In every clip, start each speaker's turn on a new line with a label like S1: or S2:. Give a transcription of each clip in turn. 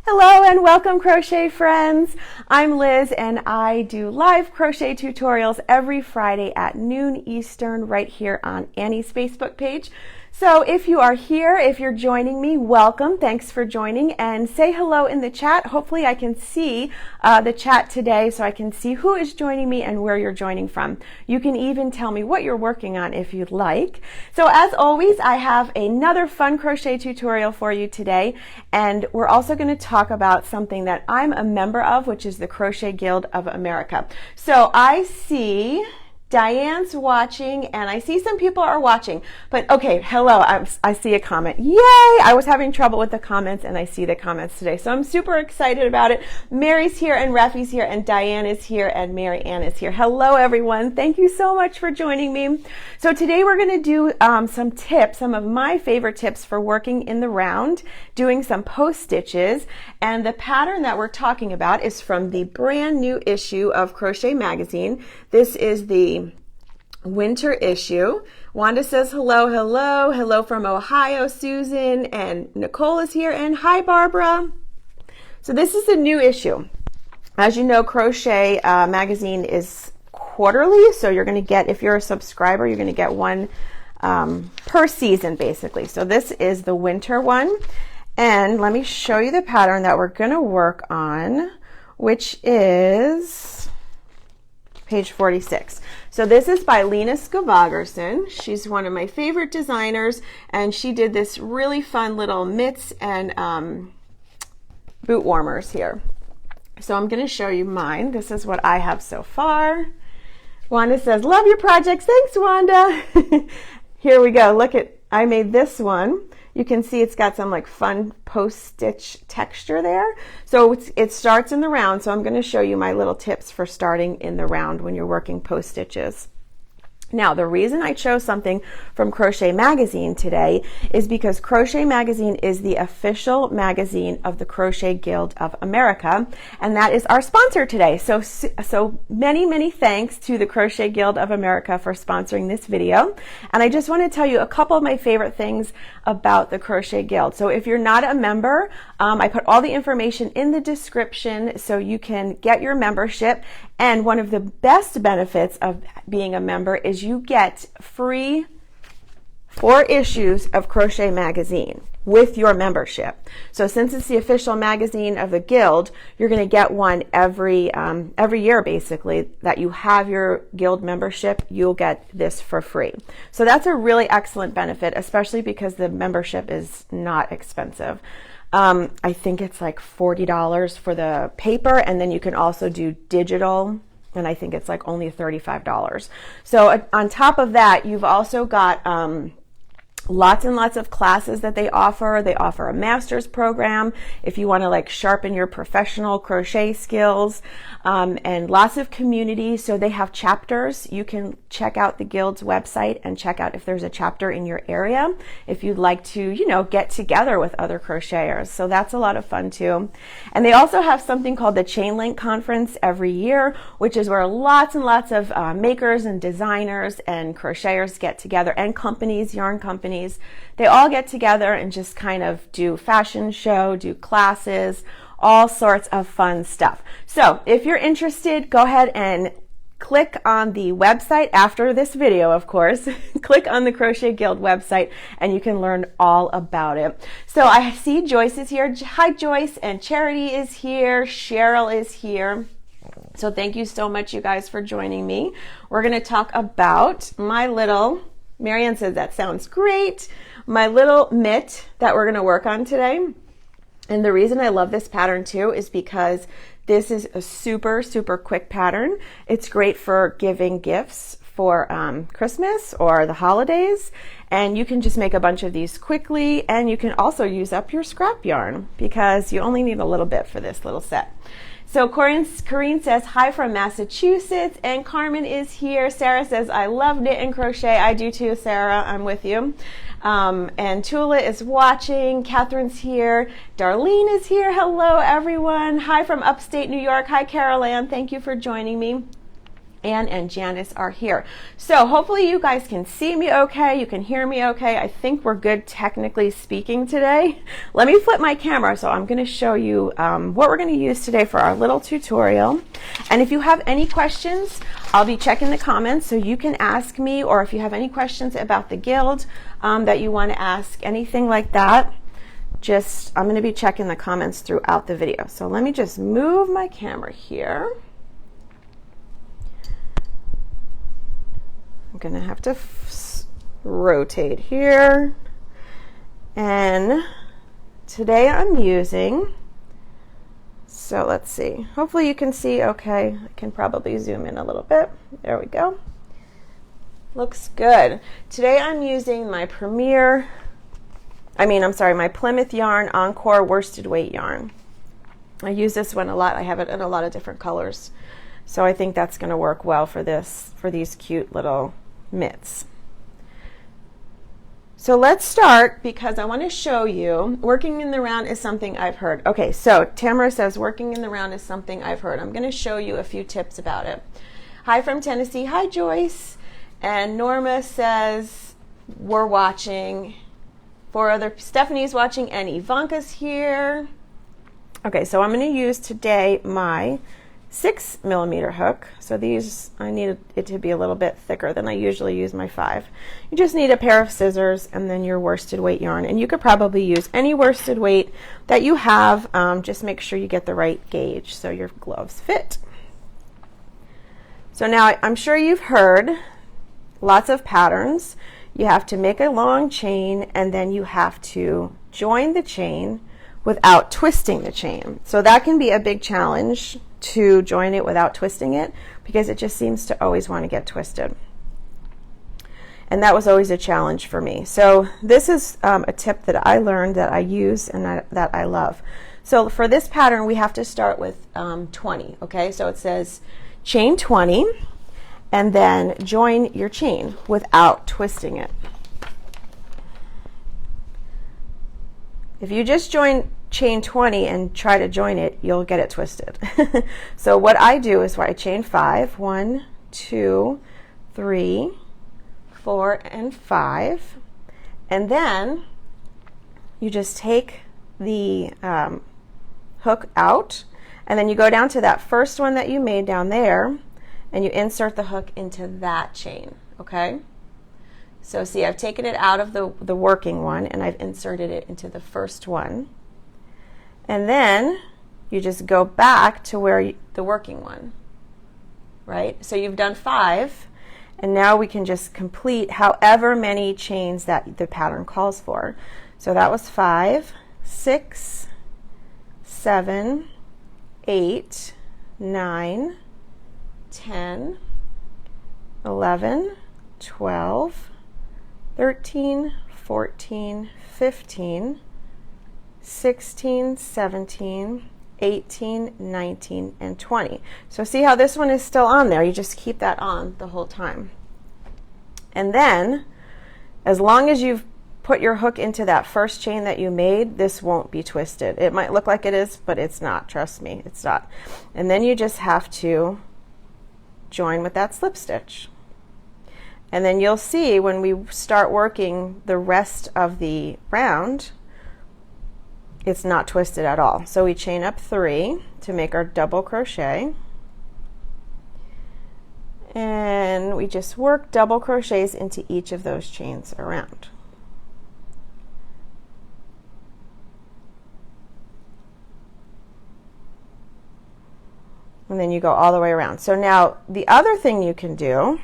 S1: Hello and welcome, crochet friends. I'm Liz and I do live crochet tutorials every Friday at noon Eastern right here on Annie's Facebook page. So if you are here, if you're joining me, welcome. Thanks for joining, and say hello in the chat. Hopefully I can see the chat today so I can see who is joining me and where you're joining from. You can even tell me what you're working on if you'd like. So as always, I have another fun crochet tutorial for you today, and we're also going to talk about something that I'm a member of, which is the Crochet Guild of America. So I see Diane's watching, and I see some people are watching, but okay, hello, I see a comment. Yay! I was having trouble with the comments, and I see the comments today, so I'm super excited about it. Mary's here, and Reffy's here, and Diane is here, and Mary Ann is here. Hello, everyone. Thank you so much for joining me. So today we're going to do some tips, some of my favorite tips for working in the round, doing some post stitches, and the pattern that we're talking about is from the brand new issue of Crochet Magazine. This is the winter issue. Wanda says hello, hello, hello from Ohio. Susan and Nicole is here, and hi Barbara. So this is the new issue. As you know, Crochet Magazine is quarterly, so you're going to get, if you're a subscriber, you're going to get one per season basically. So this is the winter one, and let me show you the pattern that we're going to work on, which is page 46. So this is by Lena Skavagerson. She's one of my favorite designers, and she did this really fun little mitts and boot warmers here. So I'm going to show you mine. This is what I have so far. Wanda says, love your projects. Thanks, Wanda. Here we go. Look at, I made this one. You can see it's got some like fun post-stitch texture there. So it starts in the round, so I'm going to show you my little tips for starting in the round when you're working post stitches. Now, the reason I chose something from Crochet Magazine today is because Crochet Magazine is the official magazine of the Crochet Guild of America, and that is our sponsor today. So many thanks to the Crochet Guild of America for sponsoring this video. And I just want to tell you a couple of my favorite things about the Crochet Guild. So if you're not a member, I put all the information in the description so you can get your membership. And one of the best benefits of being a member is you get free 4 issues of Crochet Magazine with your membership. So since it's the official magazine of the Guild, you're going to get one every year basically that you have your Guild membership. You'll get this for free. So that's a really excellent benefit, especially because the membership is not expensive. I think it's like $40 for the paper, and then you can also do digital, and I think it's like only $35. So on top of that, you've also got lots and lots of classes that they offer. They offer a master's program if you want to like sharpen your professional crochet skills, and lots of community. So they have chapters. You can check out the Guild's website and check out if there's a chapter in your area if you'd like to, you know, get together with other crocheters. So that's a lot of fun too. And they also have something called the Chain Link Conference every year, which is where lots and lots of makers and designers and crocheters get together, and companies, yarn companies. They all get together and just kind of do fashion show, do classes, all sorts of fun stuff. So if you're interested, go ahead and click on the website after this video, of course. Click on the Crochet Guild website and you can learn all about it. So I see Joyce is here. Hi, Joyce. And Charity is here. Cheryl is here. So thank you so much, you guys, for joining me. We're going to talk about my little, Marianne says that sounds great, my little mitt that we're going to work on today. And the reason I love this pattern too is because this is a super quick pattern. It's great for giving gifts for Christmas or the holidays, and you can just make a bunch of these quickly, and you can also use up your scrap yarn because you only need a little bit for this little set. So Corinne says, hi from Massachusetts, and Carmen is here. Sarah says, I love knit and crochet. I do too, Sarah. I'm with you. And Tula is watching. Catherine's here. Darlene is here. Hello, everyone. Hi from upstate New York. Hi, Carol Ann. Thank you for joining me. Anne and Janice are here. So hopefully you guys can see me okay, you can hear me okay. I think we're good technically speaking today. Let me flip my camera, so I'm going to show you what we're going to use today for our little tutorial. And if you have any questions, I'll be checking the comments, so you can ask me, or if you have any questions about the guild that you want to ask, anything like that, I'm going to be checking the comments throughout the video. So let me just move my camera here. I'm going to have to rotate here. And today I'm using, so let's see, hopefully you can see okay. I can probably zoom in a little bit. There we go. Looks good. Today I'm using my my Plymouth Yarn Encore worsted weight yarn. I use this one a lot. I have it in a lot of different colors. So I think that's going to work well for these cute little mitts. So let's start, because I want to show you, working in the round is something I've heard. Okay, so Tamara says working in the round is something I've heard. I'm going to show you a few tips about it. Hi from Tennessee. Hi, Joyce. And Norma says we're watching. Stephanie's watching, and Ivanka's here. Okay, so I'm going to use today my 6mm hook. So these, I need it to be a little bit thicker than I usually use my 5. You just need a pair of scissors and then your worsted weight yarn. And you could probably use any worsted weight that you have. Just make sure you get the right gauge so your gloves fit. So now I'm sure you've heard lots of patterns. You have to make a long chain, and then you have to join the chain without twisting the chain. So that can be a big challenge, to join it without twisting it, because it just seems to always want to get twisted. And that was always a challenge for me. So this is a tip that I learned, that I use, and that I love. So for this pattern, we have to start with 20. Okay, so it says chain 20, and then join your chain without twisting it. If you just join chain 20 and try to join it, you'll get it twisted. So what I do is I chain 5, 1, 2, 3, 4, and 5, and then you just take the hook out, and then you go down to that first one that you made down there, and you insert the hook into that chain. Okay, so see, I've taken it out of the working one, and I've inserted it into the first one. And then you just go back to where the working one, right? So you've done 5, and now we can just complete however many chains that the pattern calls for. So that was 5, 6, 7, 8, 9, 10, 11, 12, 13, 14, 15, 16, 17, 18, 19, and 20. So see how this one is still on there? You just keep that on the whole time. And then, as long as you've put your hook into that first chain that you made, this won't be twisted. It might look like it is, but it's not. Trust me, it's not. And then you just have to join with that slip stitch. And then you'll see when we start working the rest of the round, it's not twisted at all. So we chain up 3 to make our double crochet, and we just work double crochets into each of those chains around. And then you go all the way around. So now the other thing you can do,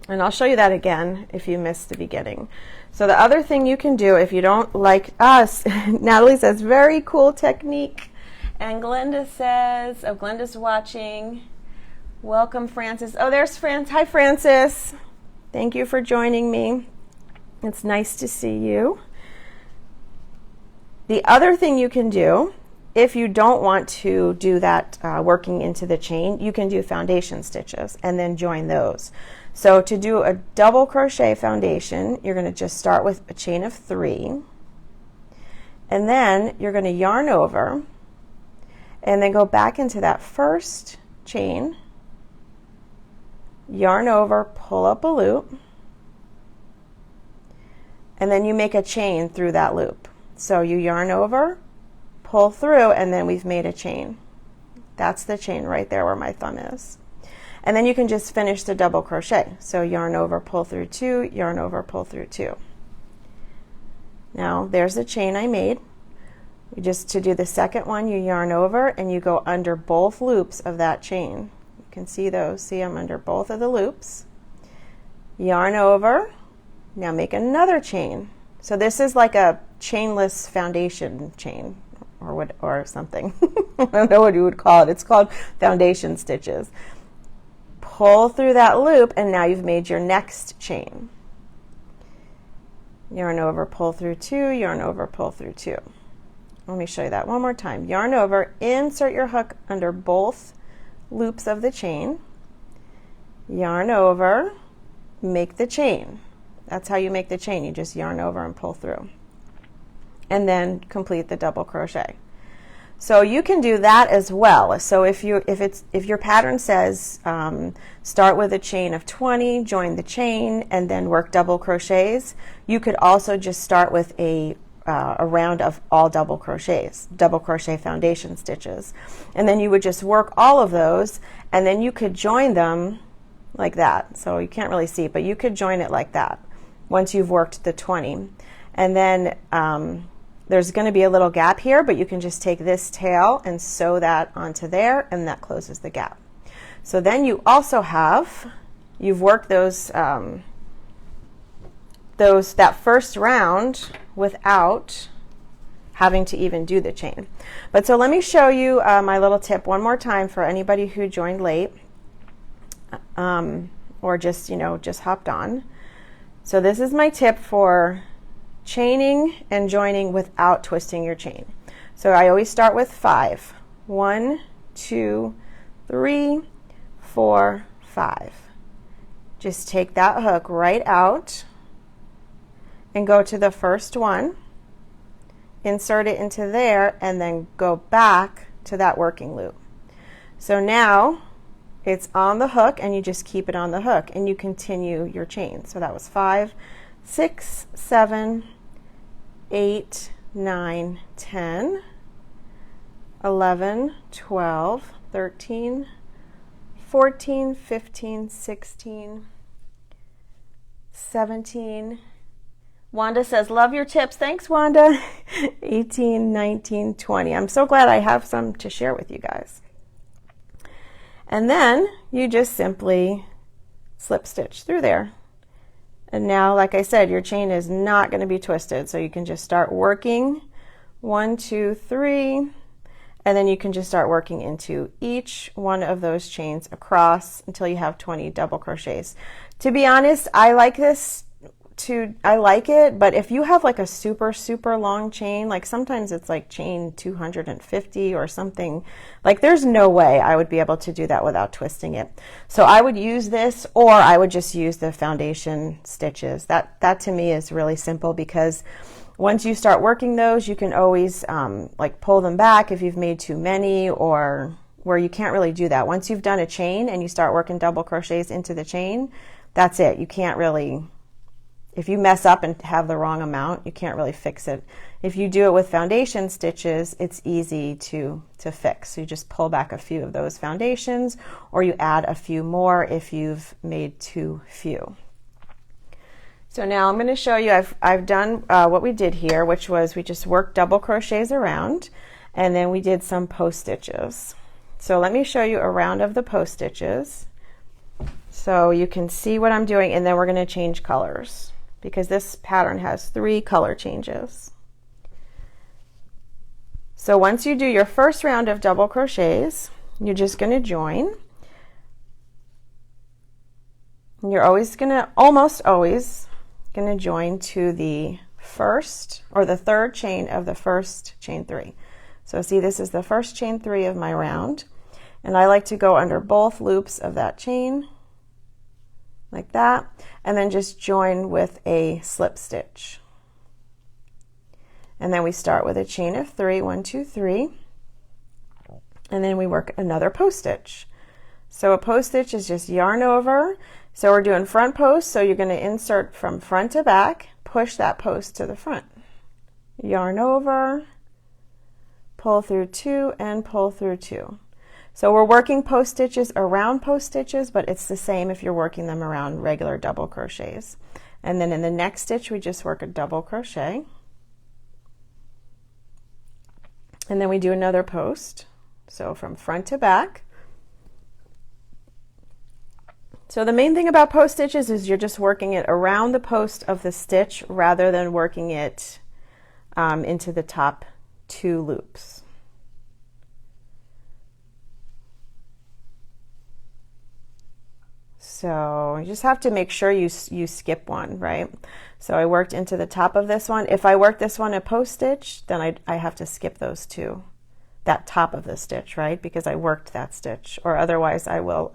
S1: and I'll show you that again if you missed the beginning. So the other thing you can do if you don't like us, Natalie says, very cool technique. And Glenda says, oh, Glenda's watching. Welcome, Frances. Oh, there's Frances. Hi, Frances. Thank you for joining me. It's nice to see you. The other thing you can do, if you don't want to do that working into the chain, you can do foundation stitches and then join those. So to do a double crochet foundation, you're going to just start with a chain of 3, and then you're going to yarn over and then go back into that first chain yarn over, pull up a loop, and then you make a chain through that loop. So you yarn over, pull through, and then we've made a chain. That's the chain right there where my thumb is. And then you can just finish the double crochet. So yarn over, pull through 2, yarn over, pull through 2. Now there's the chain I made. To do the second one, you yarn over and you go under both loops of that chain. You can see those. See, I'm under both of the loops. Yarn over. Now make another chain. So this is like a chainless foundation chain or something. I don't know what you would call it. It's called foundation stitches. Pull through that loop and now you've made your next chain. Yarn over, pull through 2, yarn over, pull through 2. Let me show you that one more time. Yarn over, insert your hook under both loops of the chain. Yarn over, make the chain. That's how you make the chain. You just yarn over and pull through. And then complete the double crochet. So you can do that as well. So if your pattern says start with a chain of 20, join the chain, and then work double crochets, you could also just start with a round of all double crochets, double crochet foundation stitches, and then you would just work all of those, and then you could join them like that. So you can't really see, but you could join it like that once you've worked the 20. And then there's going to be a little gap here, but you can just take this tail and sew that onto there, and that closes the gap. So then you also you've worked that first round without having to even do the chain. But so let me show you my little tip one more time for anybody who joined late or just hopped on. So this is my tip for chaining and joining without twisting your chain. So I always start with 5. 1, 2, 3, 4, 5. Just take that hook right out and go to the first one, insert it into there, and then go back to that working loop. So now it's on the hook, and you just keep it on the hook and you continue your chain. So that was 5, 6, 7, 8, 9, 10, 11, 12, 13, 14, 15, 16, 17. Wanda says, love your tips. Thanks, Wanda. 18, 19, 20. I'm so glad I have some to share with you guys. And then you just simply slip stitch through there. And now, like I said, your chain is not going to be twisted. So you can just start working 1, 2, 3, and then you can just start working into each one of those chains across until you have 20 double crochets. To be honest, I like it, but if you have like a super long chain, like sometimes it's like chain 250 or something, like there's no way I would be able to do that without twisting it. So I would use this, or I would just use the foundation stitches. That to me is really simple, because once you start working those, you can always like pull them back if you've made too many, or where you can't really do that. Once you've done a chain and you start working double crochets into the chain, that's it. You can't really, if you mess up and have the wrong amount, you can't really fix it. If you do it with foundation stitches, it's easy to fix. So you just pull back a few of those foundations, or you add a few more if you've made too few. So now I'm going to show you, I've done what we did here, which was we just worked double crochets around, and then we did some post stitches. So let me show you a round of the post stitches so you can see what I'm doing, and then we're going to change colors, because this pattern has 3 color changes. So once you do your first round of double crochets, you're just going to join. And you're almost always going to join to the first or the third chain of the first chain 3. So see, this is the first chain 3 of my round, and I like to go under both loops of that chain like that, and then just join with a slip stitch. And then we start with a chain of 3, 1, 2, 3, and then we work another post stitch. So a post stitch is just yarn over. So we're doing front post, so you're going to insert from front to back, push that post to the front. Yarn over, pull through 2 and pull through 2. So we're working post stitches around post stitches, but it's the same if you're working them around regular double crochets. And then in the next stitch we just work a double crochet. And then we do another post. So from front to back. So the main thing about post stitches is you're just working it around the post of the stitch rather than working it into the top 2 loops. So you just have to make sure you skip one, right? So I worked into the top of this one. If I work this one a post stitch, then I have to skip those 2, that top of the stitch, right? Because I worked that stitch, or otherwise I will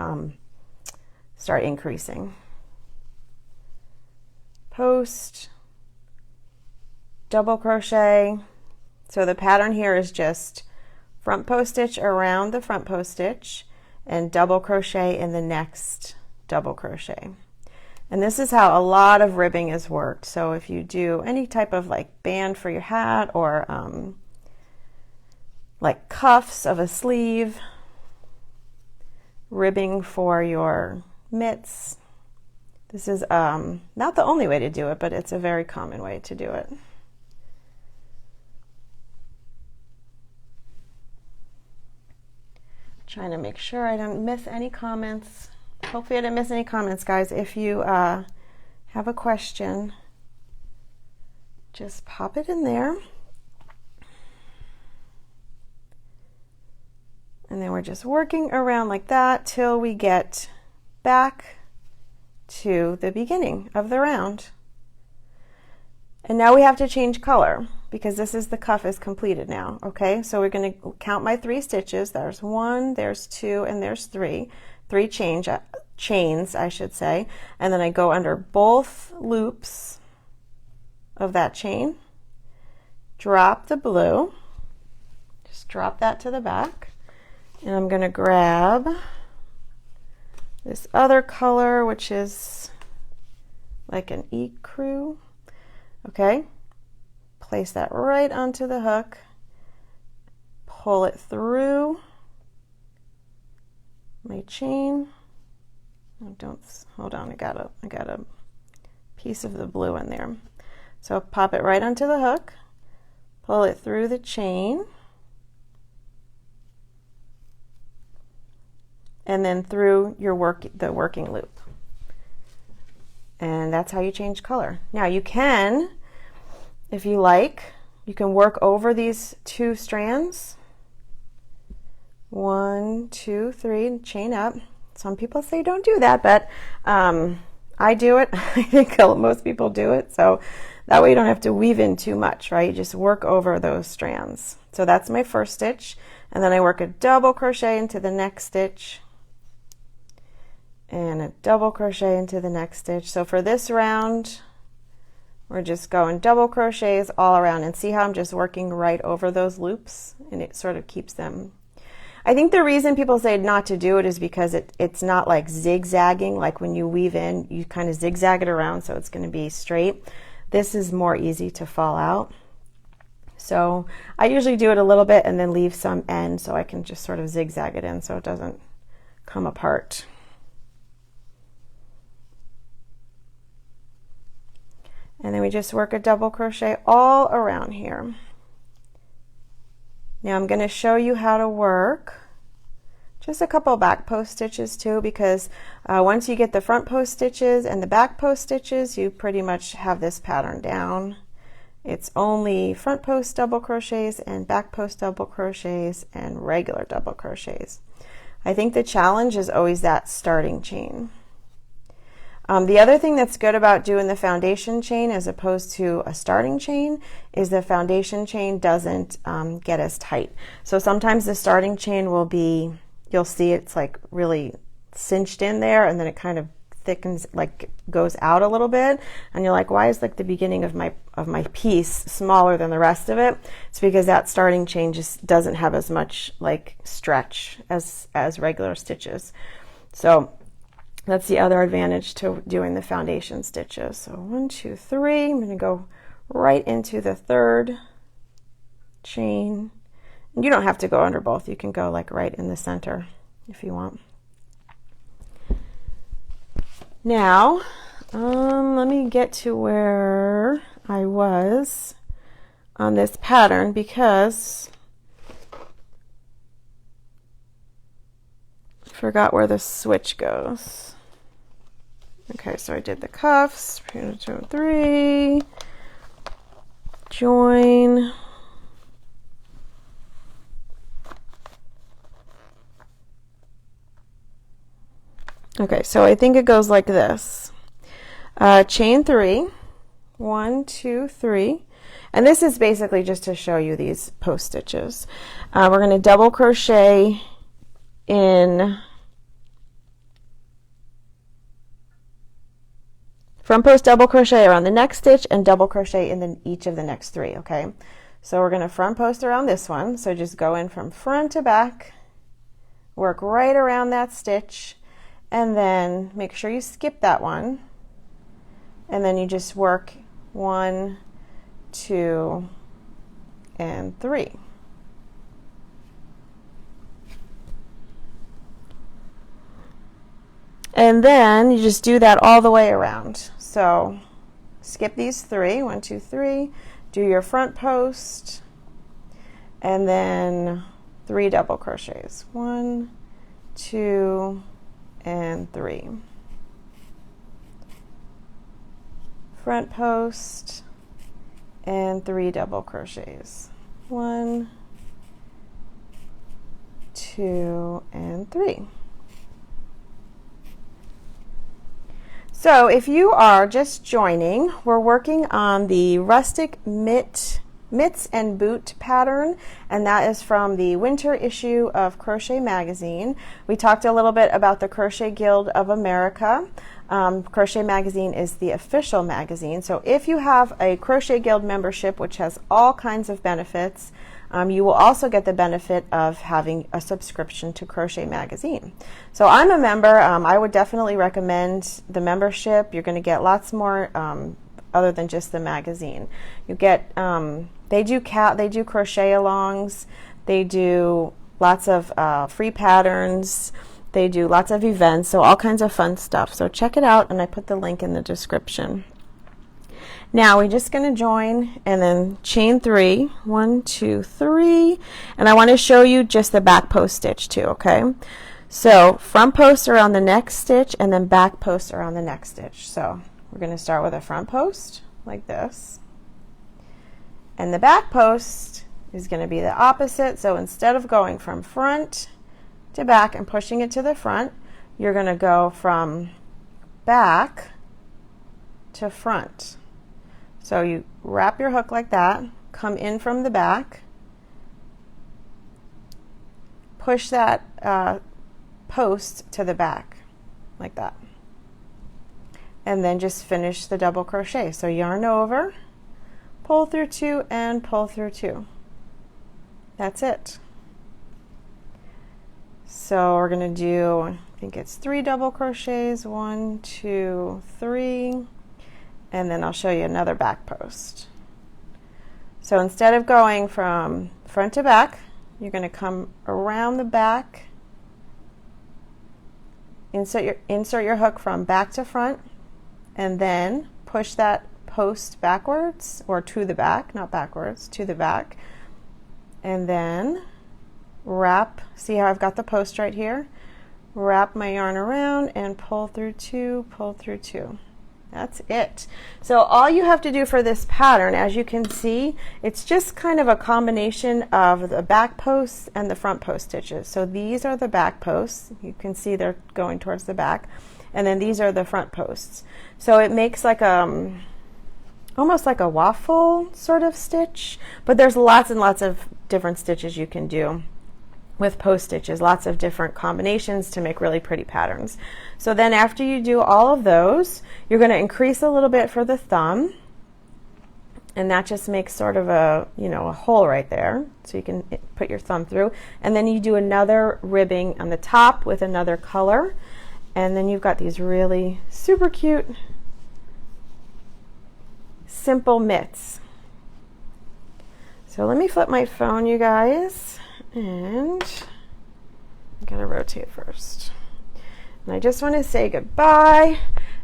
S1: start increasing. Post, double crochet. So the pattern here is just front post stitch around the front post stitch and double crochet in the next double crochet. And this is how a lot of ribbing is worked. So if you do any type of like band for your hat or like cuffs of a sleeve, ribbing for your mitts, this is not the only way to do it, but it's a very common way to do it. Trying to make sure I don't miss any comments. Hopefully I didn't miss any comments, guys. If you have a question, just pop it in there. And then we're just working around like that till we get back to the beginning of the round. And now we have to change color because this is the cuff is completed now. Okay, so we're going to count my 3 stitches. There's 1, there's 2, and there's 3. 3 chains, I should say. And then I go under both loops of that chain, drop the blue, just drop that to the back, and I'm going to grab this other color, which is like an ecru. Okay, place that right onto the hook, pull it through my chain. Oh, don't, hold on, I got a piece of the blue in there. So pop it right onto the hook, pull it through the chain, and then through your working loop. And that's how you change color. Now you can, if you like, you can work over these 2 strands. 1, 2, 3, chain up. Some people say don't do that, but I do it. I think most people do it. So that way you don't have to weave in too much, right? You just work over those strands. So that's my first stitch. And then I work a double crochet into the next stitch, and a double crochet into the next stitch. So for this round, we're just going double crochets all around, and see how I'm just working right over those loops, and it sort of keeps them. I think the reason people say not to do it is because it's not like zigzagging, like when you weave in, you kind of zigzag it around so it's going to be straight. This is more easy to fall out. So I usually do it a little bit and then leave some end so I can just sort of zigzag it in so it doesn't come apart. And then we just work a double crochet all around here. Now I'm going to show you how to work just a couple back post stitches too, because once you get the front post stitches and the back post stitches, you pretty much have this pattern down. It's only front post double crochets and back post double crochets and regular double crochets. I think the challenge is always that starting chain. The other thing that's good about doing the foundation chain as opposed to a starting chain is the foundation chain doesn't get as tight. So sometimes the starting chain will be, you'll see it's like really cinched in there, and then it kind of thickens, like goes out a little bit, and you're like, why is like the beginning of my piece smaller than the rest of it? It's because that starting chain just doesn't have as much like stretch as regular stitches. So that's the other advantage to doing the foundation stitches. So 1, 2, 3, I'm going to go right into the third chain. You don't have to go under both. You can go like right in the center if you want. Now, let me get to where I was on this pattern because I forgot where the switch goes. Okay, so I did the cuffs, 2, 3, join. Okay, so I think it goes like this. Chain 3, 1, 2, 3, and this is basically just to show you these post stitches. We're going to double crochet in front post, double crochet around the next stitch, and double crochet in each of the next 3. Okay, so we're going to front post around this one. So just go in from front to back, work right around that stitch, and then make sure you skip that one, and then you just work 1, 2, and 3. And then you just do that all the way around. So skip these 3, 1, 2, 3, do your front post, and then 3 double crochets, 1, 2, and 3. Front post and 3 double crochets, 1, 2, and 3. So if you are just joining, we're working on the rustic mitts and boot pattern, and that is from the winter issue of Crochet Magazine. We talked a little bit about the Crochet Guild of America. Crochet Magazine is the official magazine, so if you have a Crochet Guild membership, which has all kinds of benefits, you will also get the benefit of having a subscription to Crochet Magazine. So I'm a member. I would definitely recommend the membership. You're going to get lots more other than just the magazine. You get they do crochet alongs. They do lots of free patterns. They do lots of events, so all kinds of fun stuff. So check it out, and I put the link in the description. Now we're just going to join and then chain 3, 1, 2, 3, and I want to show you just the back post stitch too, okay? So front post around the next stitch and then back post around the next stitch. So we're going to start with a front post like this, and the back post is going to be the opposite. So instead of going from front to back and pushing it to the front, you're going to go from back to front. So you wrap your hook like that, come in from the back, push that post to the back like that, and then just finish the double crochet. So yarn over, pull through 2, and pull through 2. That's it. So we're going to do, I think it's 3 double crochets, 1, 2, 3, and then I'll show you another back post. So instead of going from front to back, you're going to come around the back, insert your hook from back to front, and then push that post backwards, or to the back, not backwards, to the back, and then wrap. See how I've got the post right here? Wrap my yarn around and pull through 2, pull through 2. That's it. So all you have to do for this pattern, as you can see, it's just kind of a combination of the back posts and the front post stitches. So these are the back posts. You can see they're going towards the back. And then these are the front posts. So it makes like almost like a waffle sort of stitch, but there's lots and lots of different stitches you can do with post stitches, lots of different combinations to make really pretty patterns. So then after you do all of those, you're going to increase a little bit for the thumb, and that just makes sort of a, a hole right there, so you can put your thumb through, and then you do another ribbing on the top with another color, And then you've got these really super cute, simple mitts. So let me flip my phone, you guys, and I'm gonna rotate first. And I just want to say goodbye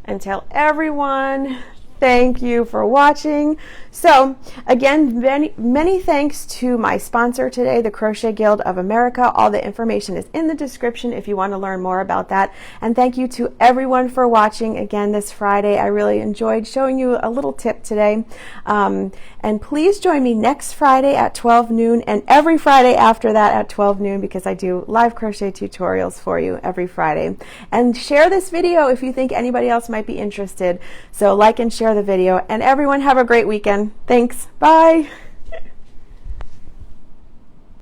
S1: and tell everyone thank you for watching. So again, many thanks to my sponsor today, the Crochet Guild of America. All the information is in the description if you want to learn more about that. And thank you to everyone for watching again this Friday. I really enjoyed showing you a little tip today. And please join me next Friday at 12 noon and every Friday after that at 12 noon, because I do live crochet tutorials for you every Friday. And share this video if you think anybody else might be interested. So like and share the video, and everyone have a great weekend. Thanks. Bye.